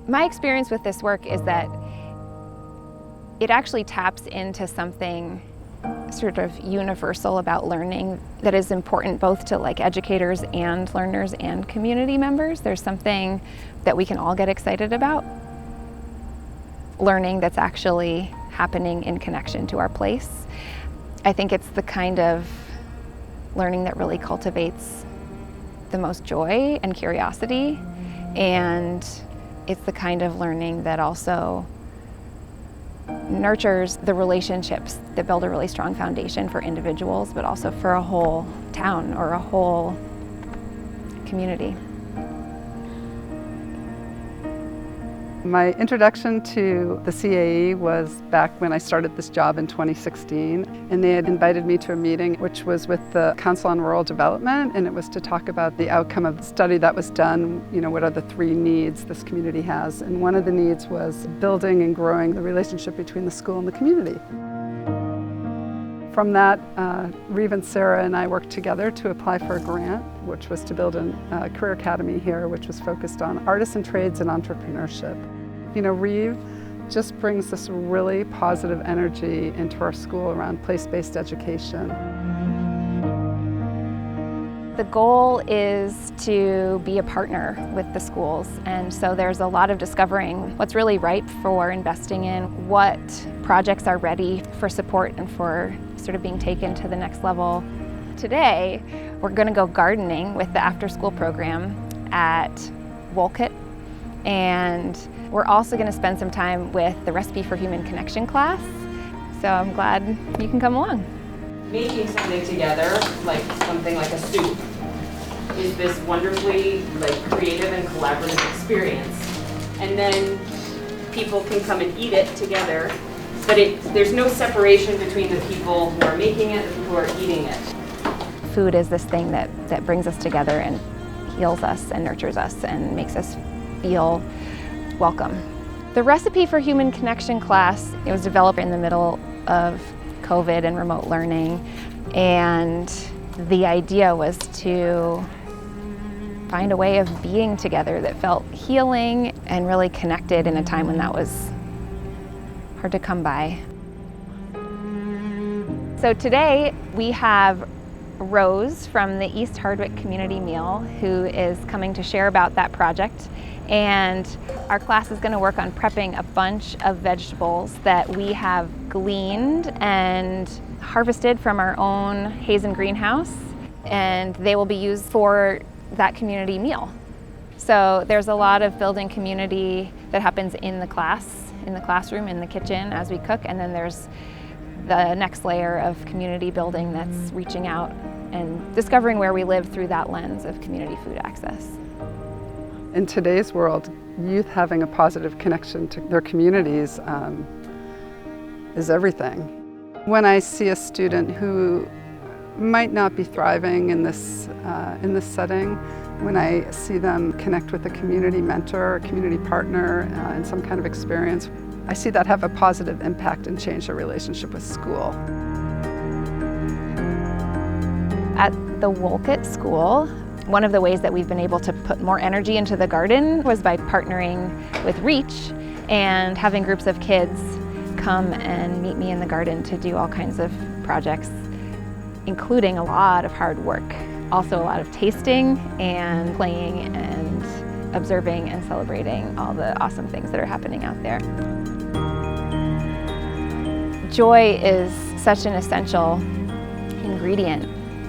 My experience with this work is that it actually taps into something sort of universal about learning that is important both to like educators and learners and community members. There's something that we can all get excited about. Learning that's actually happening in connection to our place. I think it's the kind of learning that really cultivates the most joy and curiosity, and it's the kind of learning that also nurtures the relationships that build a really strong foundation for individuals, but also for a whole town or a whole community. My introduction to the CAE was back when I started this job in 2016, and they had invited me to a meeting which was with the Council on Rural Development, and it was to talk about the outcome of the study that was done, what are the 3 needs this community has, and one of the needs was building and growing the relationship between the school and the community. From that, Reeve and Sarah and I worked together to apply for a grant, which was to build a career academy here, which was focused on artisan trades and entrepreneurship. Reeve just brings this really positive energy into our school around place-based education. The goal is to be a partner with the schools, and so there's a lot of discovering what's really ripe for investing in, what projects are ready for support and for sort of being taken to the next level. Today, we're going to go gardening with the after-school program at Wolcott, and we're also going to spend some time with the Recipe for Human Connection class, so I'm glad you can come along. Making something together, like something like a soup, is this wonderfully creative and collaborative experience. And then people can come and eat it together, but there's no separation between the people who are making it and the people who are eating it. Food is this thing that brings us together and heals us and nurtures us and makes us feel welcome. The Recipe for Human Connection class, it was developed in the middle of COVID and remote learning, and the idea was to find a way of being together that felt healing and really connected in a time when that was hard to come by. So today we have Rose from the East Hardwick Community Meal, who is coming to share about that project, and our class is going to work on prepping a bunch of vegetables that we have gleaned and harvested from our own Hazen greenhouse, and they will be used for that community meal. So there's a lot of building community that happens in the classroom, in the kitchen as we cook, and then there's the next layer of community building that's reaching out and discovering where we live through that lens of community food access. In today's world, youth having a positive connection to their communities is everything. When I see a student who might not be thriving in this setting, when I see them connect with a community mentor, a community partner in some kind of experience, I see that have a positive impact and change their relationship with school. At the Wolcott School, one of the ways that we've been able to put more energy into the garden was by partnering with Reach and having groups of kids come and meet me in the garden to do all kinds of projects, including a lot of hard work. Also a lot of tasting and playing and observing and celebrating all the awesome things that are happening out there. Joy is such an essential ingredient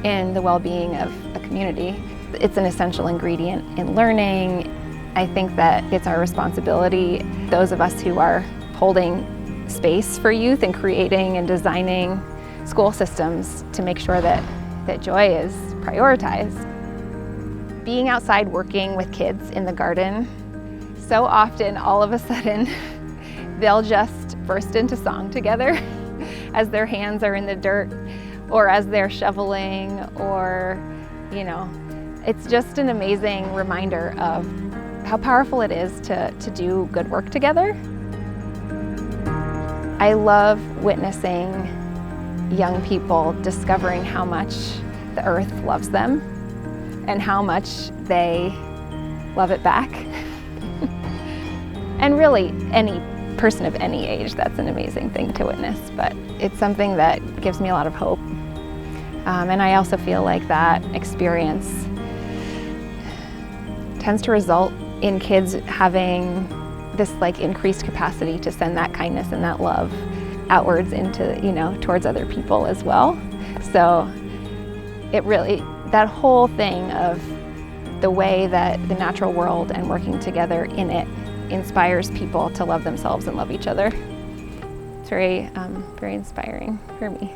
in the well-being of a community. It's an essential ingredient in learning. I think that it's our responsibility, those of us who are holding space for youth and creating and designing school systems, to make sure that joy is prioritized. Being outside working with kids in the garden, so often all of a sudden they'll just burst into song together as their hands are in the dirt or as they're shoveling, or it's just an amazing reminder of how powerful it is to do good work together. I love witnessing young people discovering how much the earth loves them and how much they love it back. And really, any person of any age, that's an amazing thing to witness. But it's something that gives me a lot of hope. And I also feel like that experience tends to result in kids having this like increased capacity to send that kindness and that love outwards into, towards other people as well. So it really, that whole thing of the way that the natural world and working together in it inspires people to love themselves and love each other. It's very, very inspiring for me.